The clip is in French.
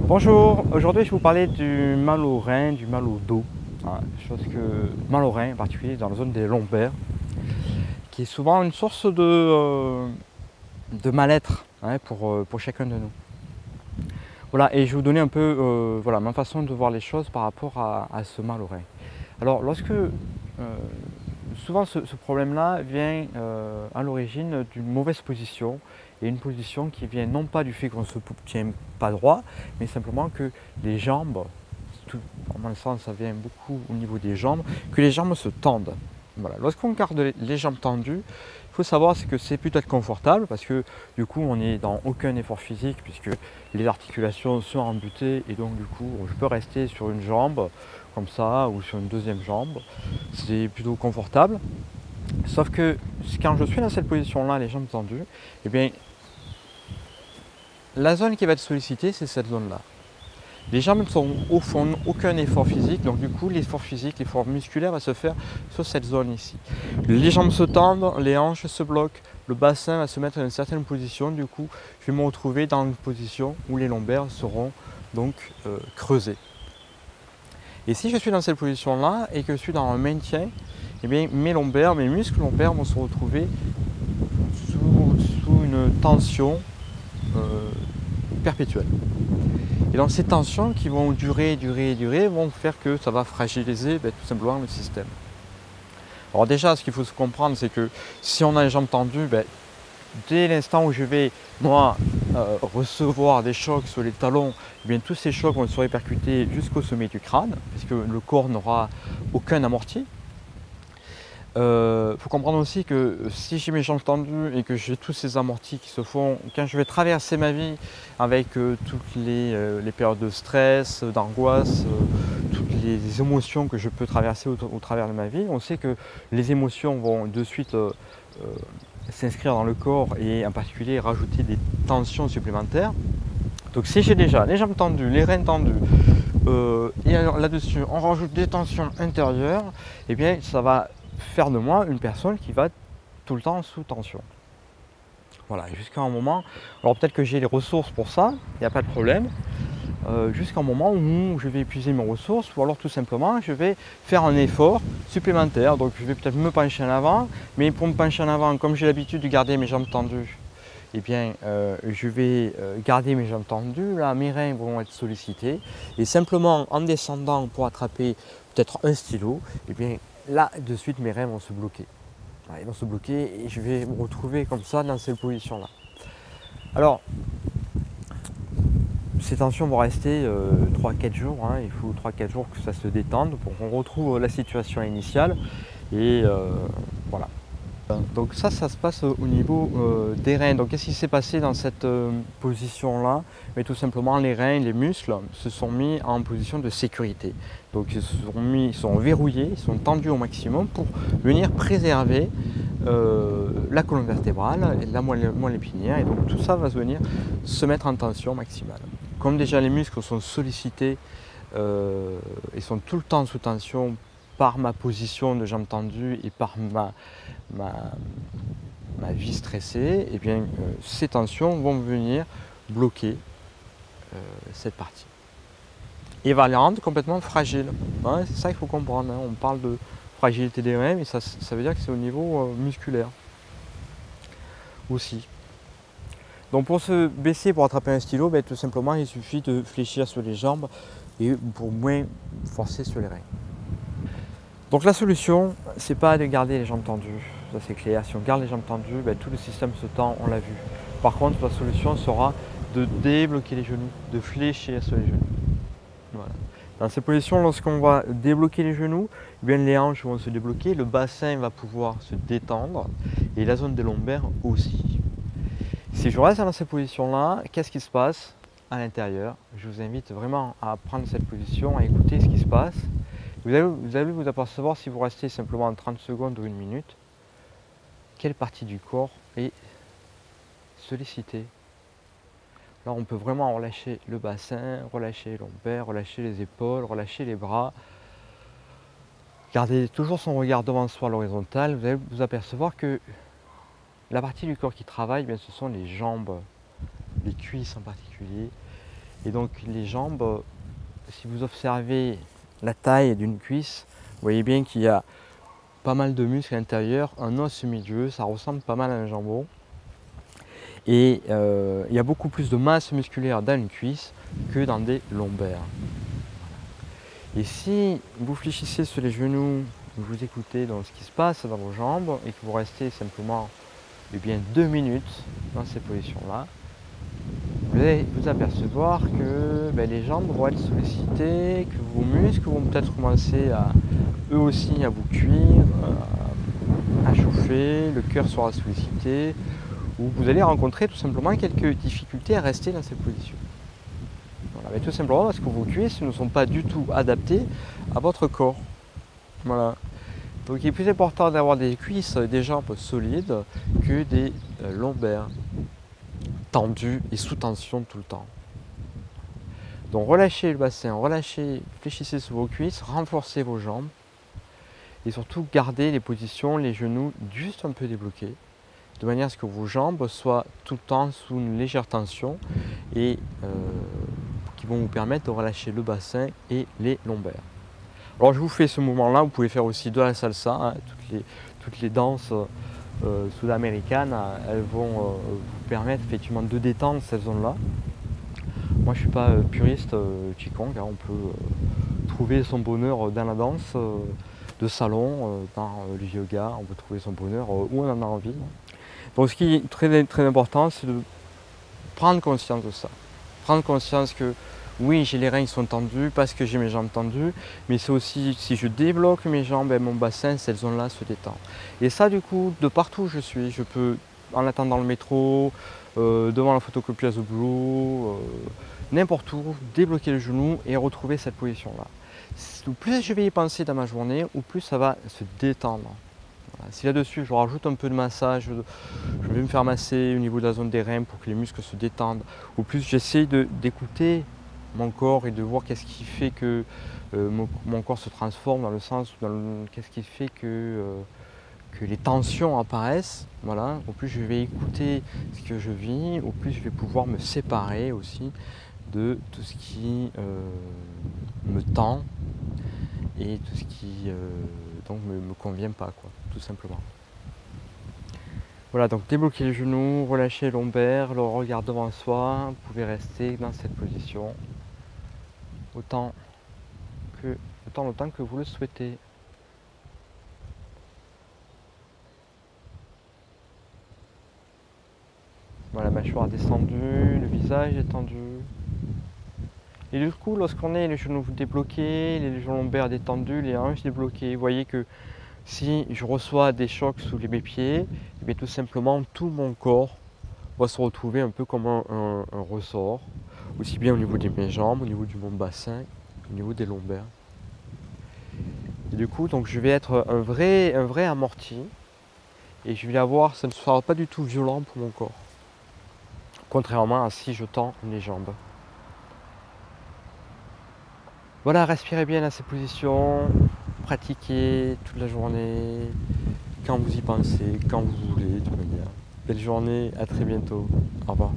Bonjour, aujourd'hui je vais vous parler du mal au rein, du mal au dos. Mal au rein en particulier dans la zone des lombaires, qui est souvent une source de mal-être pour chacun de nous. Voilà, et je vais vous donner un peu voilà, ma façon de voir les choses par rapport à ce mal au rein. Alors souvent ce problème-là vient à l'origine d'une mauvaise position, et une position qui vient non pas du fait qu'on ne se tient pas droit, mais simplement que les jambes, à mon sens ça vient beaucoup au niveau des jambes, que les jambes se tendent. Voilà. Lorsqu'on garde les jambes tendues, il faut savoir que c'est plutôt confortable parce que du coup on n'est dans aucun effort physique puisque les articulations sont embutées et donc du coup je peux rester sur une jambe comme ça ou sur une deuxième jambe. C'est plutôt confortable. Sauf que quand je suis dans cette position-là, les jambes tendues, eh bien, la zone qui va être sollicitée, c'est cette zone-là. Les jambes ne font aucun effort physique, donc du coup, l'effort physique, l'effort musculaire va se faire sur cette zone ici. Les jambes se tendent, les hanches se bloquent, le bassin va se mettre dans une certaine position, du coup, je vais me retrouver dans une position où les lombaires seront donc creusés. Et si je suis dans cette position-là et que je suis dans un maintien, eh bien, mes muscles lombaires vont se retrouver sous une tension perpétuelle. Et donc ces tensions qui vont durer vont faire que ça va fragiliser tout simplement le système. Alors déjà, ce qu'il faut se comprendre, c'est que si on a les jambes tendues, dès l'instant où je vais, moi, recevoir des chocs sur les talons, eh bien, tous ces chocs vont se répercuter jusqu'au sommet du crâne, puisque le corps n'aura aucun amorti. Faut comprendre aussi que si j'ai mes jambes tendues et que j'ai tous ces amortis qui se font, quand je vais traverser ma vie avec toutes les périodes de stress, d'angoisse, toutes les émotions que je peux traverser au travers de ma vie, on sait que les émotions vont de suite s'inscrire dans le corps et en particulier rajouter des tensions supplémentaires. Donc si j'ai déjà les jambes tendues, les reins tendus, et là-dessus on rajoute des tensions intérieures, et bien ça va faire de moi une personne qui va tout le temps sous tension. Voilà, jusqu'à un moment, alors peut-être que j'ai les ressources pour ça, il n'y a pas de problème, jusqu'à un moment où je vais épuiser mes ressources, ou alors tout simplement je vais faire un effort supplémentaire. Donc je vais peut-être me pencher en avant, mais pour me pencher en avant, comme j'ai l'habitude de garder mes jambes tendues, eh bien, je vais garder mes jambes tendues, là mes reins vont être sollicités, et simplement en descendant pour attraper peut-être un stylo, eh bien là de suite mes reins vont se bloquer. Voilà, ils vont se bloquer et je vais me retrouver comme ça dans cette position là. Alors ces tensions vont rester 3-4 jours, hein. Il faut 3-4 jours que ça se détende pour qu'on retrouve la situation initiale et voilà. Donc ça se passe au niveau des reins. Donc qu'est-ce qui s'est passé dans cette position-là? Mais tout simplement les reins, les muscles se sont mis en position de sécurité. Donc ils sont verrouillés, ils sont tendus au maximum pour venir préserver la colonne vertébrale et la moelle épinière. Et donc tout ça va venir se mettre en tension maximale. Comme déjà les muscles sont sollicités et sont tout le temps sous tension par ma position de jambes tendues et par ma vie stressée, et bien ces tensions vont venir bloquer cette partie et va les rendre complètement fragiles. Hein, c'est ça qu'il faut comprendre, hein. On parle de fragilité des reins, mais ça veut dire que c'est au niveau musculaire aussi. Donc pour se baisser, pour attraper un stylo, tout simplement il suffit de fléchir sur les jambes et pour moins forcer sur les reins. Donc la solution, c'est pas de garder les jambes tendues, ça c'est clair. Si on garde les jambes tendues, tout le système se tend, on l'a vu. Par contre, la solution sera de débloquer les genoux, de fléchir sur les genoux. Voilà. Dans cette position, lorsqu'on va débloquer les genoux, les hanches vont se débloquer, le bassin va pouvoir se détendre et la zone des lombaires aussi. Si je reste dans cette position-là, qu'est-ce qui se passe à l'intérieur? Je vous invite vraiment à prendre cette position, à écouter ce qui se passe. Vous allez vous apercevoir, si vous restez simplement 30 secondes ou une minute, quelle partie du corps est sollicitée. Là, on peut vraiment relâcher le bassin, relâcher les lombaires, relâcher les épaules, relâcher les bras. Gardez toujours son regard devant soi à l'horizontale. Vous allez vous apercevoir que la partie du corps qui travaille, ce sont les jambes, les cuisses en particulier. Et donc les jambes, si vous observez la taille d'une cuisse, vous voyez bien qu'il y a pas mal de muscles à l'intérieur, un os au milieu, ça ressemble pas mal à un jambon. Et il y a beaucoup plus de masse musculaire dans une cuisse que dans des lombaires. Et si vous fléchissez sur les genoux, vous écoutez donc ce qui se passe dans vos jambes et que vous restez simplement 2 minutes dans ces positions-là, vous allez vous apercevoir que les jambes vont être sollicitées, que vos muscles vont peut-être commencer à eux aussi à vous cuire, à chauffer, le cœur sera sollicité, ou vous allez rencontrer tout simplement quelques difficultés à rester dans cette position. Voilà, mais tout simplement parce que vos cuisses ne sont pas du tout adaptées à votre corps. Voilà. Donc il est plus important d'avoir des cuisses et des jambes solides que des lombaires tendus et sous tension tout le temps. Donc relâchez le bassin, relâchez, fléchissez sur vos cuisses, renforcez vos jambes et surtout gardez les positions, les genoux juste un peu débloqués, de manière à ce que vos jambes soient tout le temps sous une légère tension et qui vont vous permettre de relâcher le bassin et les lombaires. Alors je vous fais ce mouvement-là, vous pouvez faire aussi de la salsa, hein, toutes les danses sud-américaines, elles vont vous permettre effectivement de détendre cette zone-là. Moi je ne suis pas puriste Qigong, hein, on peut trouver son bonheur dans la danse de salon, dans le yoga, on peut trouver son bonheur où on en a envie. Donc ce qui est très, très important, c'est de prendre conscience de ça. Prendre conscience que oui, j'ai les reins qui sont tendus parce que j'ai mes jambes tendues, mais c'est aussi si je débloque mes jambes et mon bassin, cette zone-là se détend. Et ça, du coup, de partout où je suis, je peux, en attendant le métro, devant la photocopieuse au boulot, n'importe où, débloquer le genou et retrouver cette position-là. Au plus je vais y penser dans ma journée, au plus ça va se détendre. Voilà. Si là-dessus je rajoute un peu de massage, je vais me faire masser au niveau de la zone des reins pour que les muscles se détendent, au plus j'essaie d'écouter mon corps et de voir qu'est-ce qui fait que mon corps se transforme dans le sens qu'est-ce qui fait que les tensions apparaissent. Voilà. Au plus je vais écouter ce que je vis, au plus je vais pouvoir me séparer aussi de tout ce qui me tend et tout ce qui donc me convient pas, quoi, tout simplement. Voilà, donc débloquez les genoux, relâchez les lombaires, le regard devant soi, vous pouvez rester dans cette position autant que vous le souhaitez. Voilà, la mâchoire descendue, le visage détendu. Et du coup, lorsqu'on est les genoux débloqués, les légions lombaires détendues, les hanches débloquées, vous voyez que si je reçois des chocs sous mes pieds, et tout simplement tout mon corps va se retrouver un peu comme un ressort, aussi bien au niveau de mes jambes, au niveau de mon bassin, au niveau des lombaires. Et du coup, donc je vais être un vrai amorti, et je vais avoir, ça ne sera pas du tout violent pour mon corps, contrairement à si je tends les jambes. Voilà, respirez bien dans ces positions, pratiquez toute la journée, quand vous y pensez, quand vous voulez, de toute manière. Belle journée, à très bientôt, au revoir.